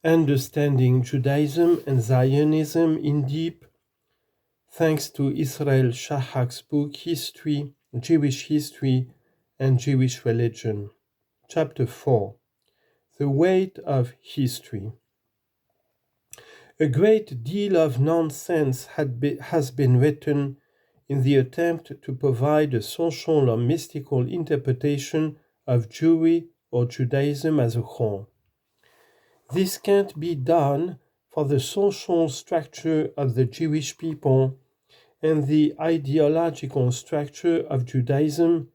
Understanding Judaism and Zionism in Deep, thanks to Israel Shahak's book History, Jewish History and Jewish Religion. Chapter 4. The Weight of History. A great deal of nonsense has been written in the attempt to provide a social or mystical interpretation of Jewry or Judaism as a whole. This can't be done, for the social structure of the Jewish people and the ideological structure of Judaism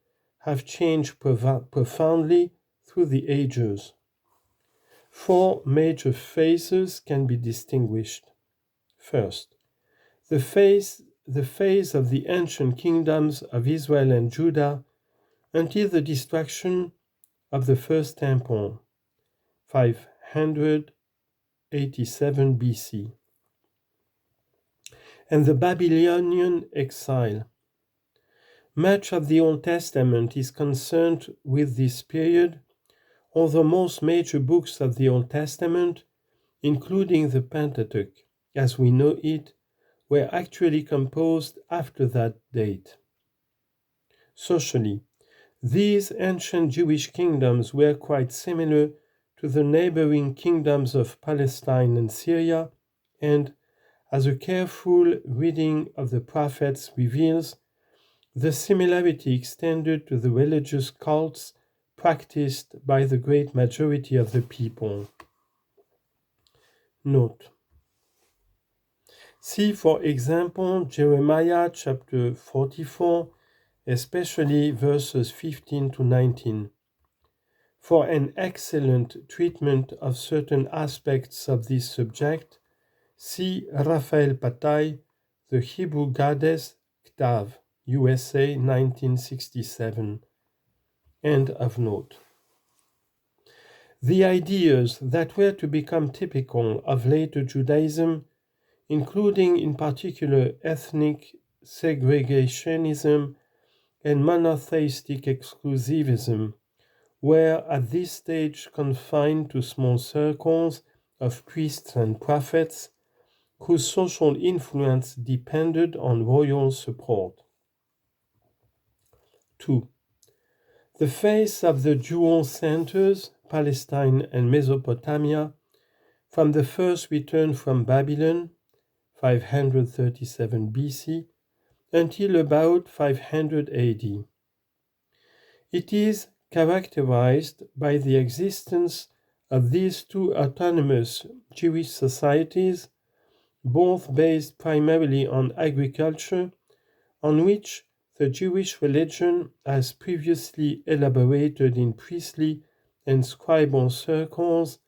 have changed profoundly through the ages. 4 major phases can be distinguished. First, the phase of the ancient kingdoms of Israel and Judah until the destruction of the first temple, 587 BC, and the Babylonian exile. Much of the Old Testament is concerned with this period, although most major books of the Old Testament, including the Pentateuch, as we know it, were actually composed after that date. Socially, these ancient Jewish kingdoms were quite similar to the neighboring kingdoms of Palestine and Syria, and, as a careful reading of the prophets reveals, the similarity extended to the religious cults practiced by the great majority of the people. Note: see, for example, Jeremiah chapter 44, especially verses 15 to 19. For an excellent treatment of certain aspects of this subject, see Raphael Patai, The Hebrew Goddess, Ktav, USA, 1967. End of note. The ideas that were to become typical of later Judaism, including in particular ethnic segregationism and monotheistic exclusivism, were at this stage confined to small circles of priests and prophets whose social influence depended on royal support. 2. The phase of the dual centers, Palestine and Mesopotamia, from the first return from Babylon, 537 BC, until about 500 AD. It is characterized by the existence of these two autonomous Jewish societies, both based primarily on agriculture, on which the Jewish religion, as previously elaborated in priestly and scribal circles,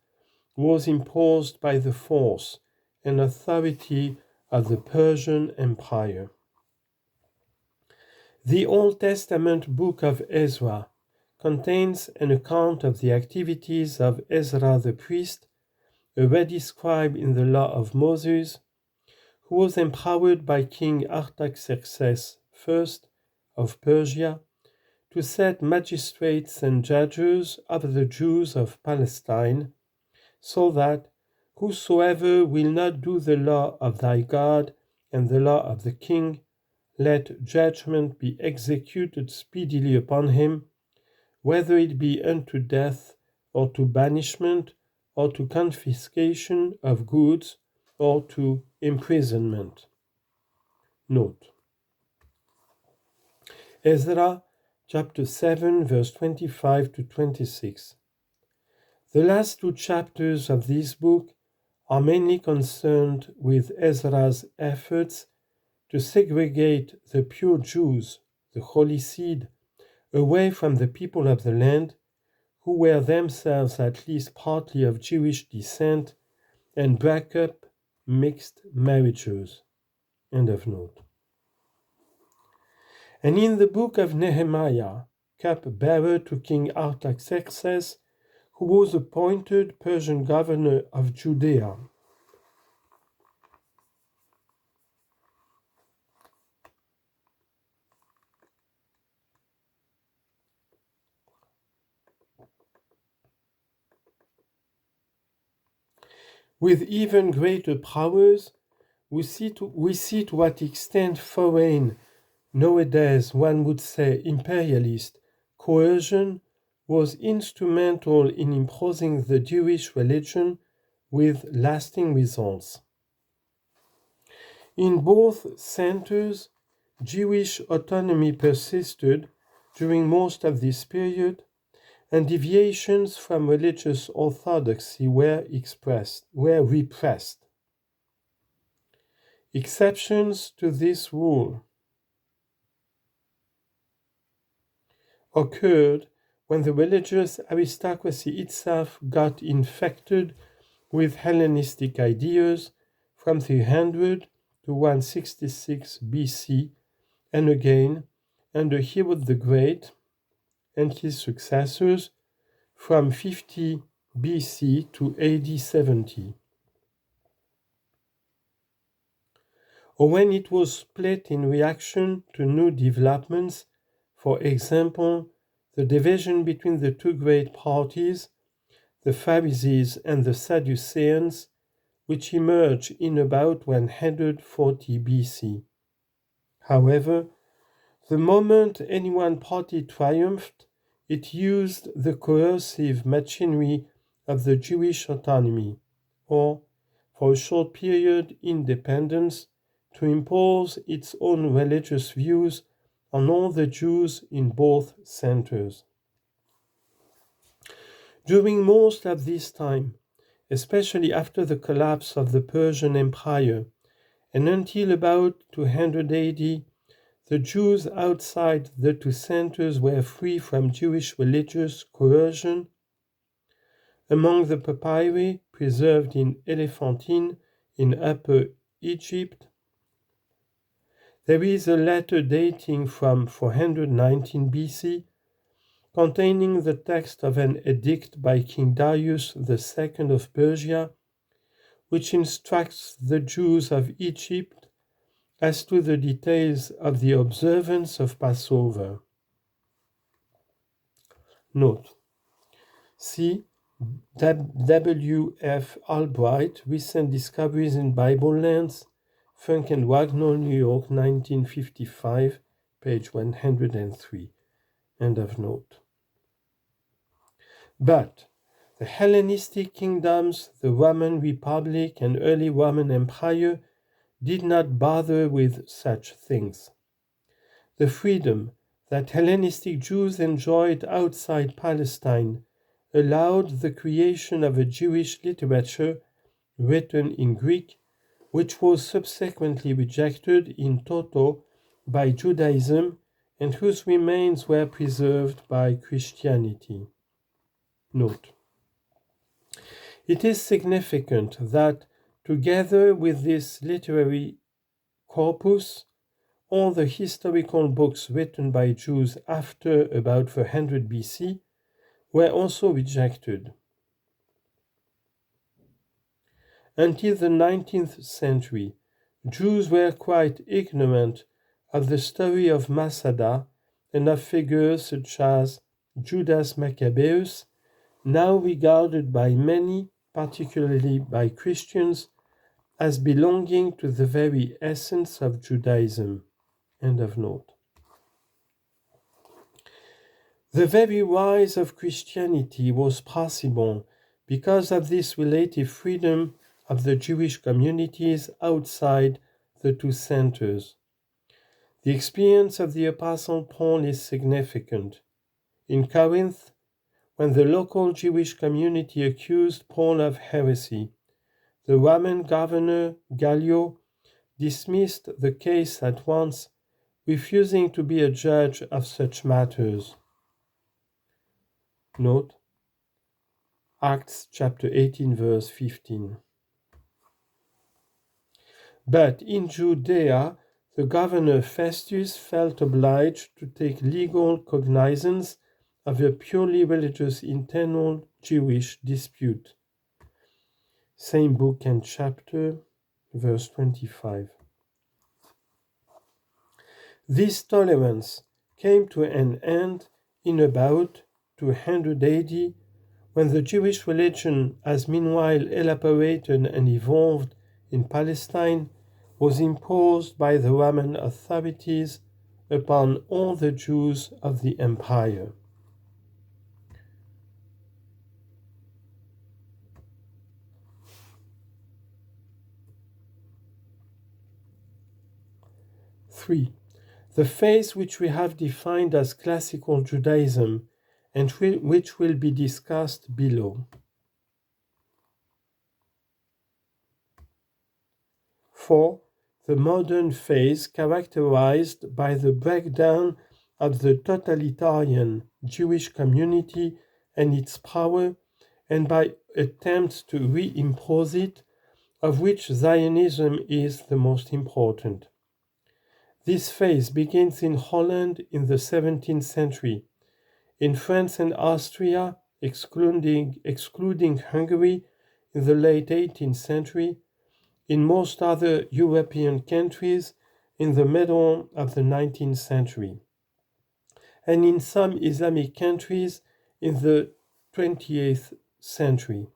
was imposed by the force and authority of the Persian Empire. The Old Testament book of Ezra contains an account of the activities of Ezra the priest, already scribe in the law of Moses, who was empowered by King Artaxerxes I of Persia to set magistrates and judges of the Jews of Palestine, so that whosoever will not do the law of thy God and the law of the king, let judgment be executed speedily upon him, whether it be unto death, or to banishment, or to confiscation of goods, or to imprisonment. Note: Ezra chapter 7, verse 25 to 26. The last 2 chapters of this book are mainly concerned with Ezra's efforts to segregate the pure Jews, the holy seed, away from the people of the land, who were themselves at least partly of Jewish descent, and break up mixed marriages. End of note. And in the book of Nehemiah, cup-bearer to King Artaxerxes, who was appointed Persian governor of Judea, With even greater powers, we see to what extent foreign, nowadays one would say imperialist, coercion was instrumental in imposing the Jewish religion with lasting results. In both centers, Jewish autonomy persisted during most of this period, and deviations from religious orthodoxy were repressed. Exceptions to this rule occurred when the religious aristocracy itself got infected with Hellenistic ideas from 300 to 166 BC, and again under Herod the Great and his successors from 50 BC to AD 70. Or when it was split in reaction to new developments, for example, the division between the two great parties, the Pharisees and the Sadduceans, which emerged in about 140 BC. However, the moment any one party triumphed, it used the coercive machinery of the Jewish autonomy, or, for a short period, independence, to impose its own religious views on all the Jews in both centers. During most of this time, especially after the collapse of the Persian Empire, and until about 200 AD, the Jews outside the two centers were free from Jewish religious coercion. Among the papyri preserved in Elephantine in Upper Egypt, there is a letter dating from 419 BC containing the text of an edict by King Darius II of Persia, which instructs the Jews of Egypt as to the details of the observance of Passover. Note: see W. F. Albright, Recent Discoveries in Bible Lands, Funk and Wagnall, New York, 1955, page 103. End of note. But the Hellenistic kingdoms, the Roman Republic, and early Roman Empire did not bother with such things. The freedom that Hellenistic Jews enjoyed outside Palestine allowed the creation of a Jewish literature written in Greek, which was subsequently rejected in toto by Judaism and whose remains were preserved by Christianity. Note: it is significant that, together with this literary corpus, all the historical books written by Jews after about 400 BC were also rejected. Until the 19th century, Jews were quite ignorant of the story of Masada and of figures such as Judas Maccabeus, now regarded by many, particularly by Christians, as belonging to the very essence of Judaism. End of note. The very rise of Christianity was possible because of this relative freedom of the Jewish communities outside the two centers. The experience of the Apostle Paul is significant. In Corinth, when the local Jewish community accused Paul of heresy, the Roman governor Gallio dismissed the case at once, refusing to be a judge of such matters. Note: Acts chapter 18, verse 15. But in Judea, the governor Festus felt obliged to take legal cognizance of a purely religious internal Jewish dispute. Same book and chapter, verse 25. This tolerance came to an end in about 200 AD when the Jewish religion has meanwhile elaborated and evolved in Palestine, was imposed by the Roman authorities upon all the Jews of the empire. Three, the faith which we have defined as classical Judaism and which will be discussed below. 4. The modern phase characterized by the breakdown of the totalitarian Jewish community and its power, and by attempts to reimpose it, of which Zionism is the most important. This phase begins in Holland in the 17th century, in France and Austria, excluding Hungary, in the late 18th century, in most other European countries in the middle of the 19th century, and in some Islamic countries in the 20th century.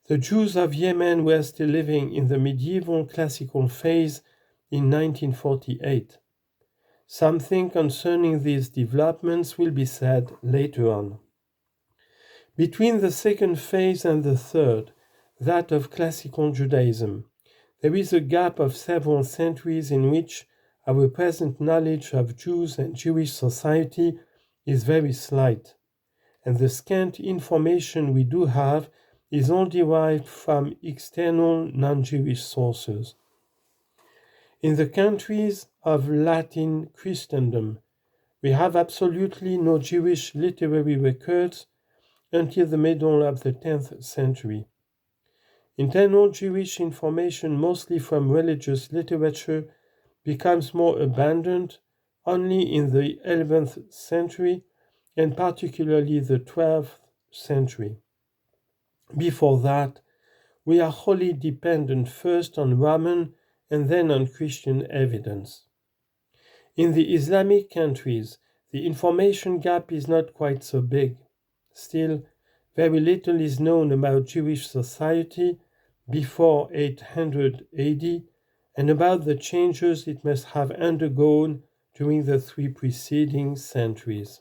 The Jews of Yemen were still living in the medieval classical phase in 1948. Something concerning these developments will be said later on. Between the second phase and the third, that of classical Judaism, there is a gap of several centuries in which our present knowledge of Jews and Jewish society is very slight, and the scant information we do have is all derived from external non-Jewish sources. In the countries of Latin Christendom, we have absolutely no Jewish literary records until the middle of the 10th century. Internal Jewish information, mostly from religious literature, becomes more abundant only in the 11th century and particularly the 12th century. Before that, we are wholly dependent first on Roman and then on Christian evidence. In the Islamic countries, the information gap is not quite so big. Still, very little is known about Jewish society before 800 AD and about the changes it must have undergone during the 3 preceding centuries.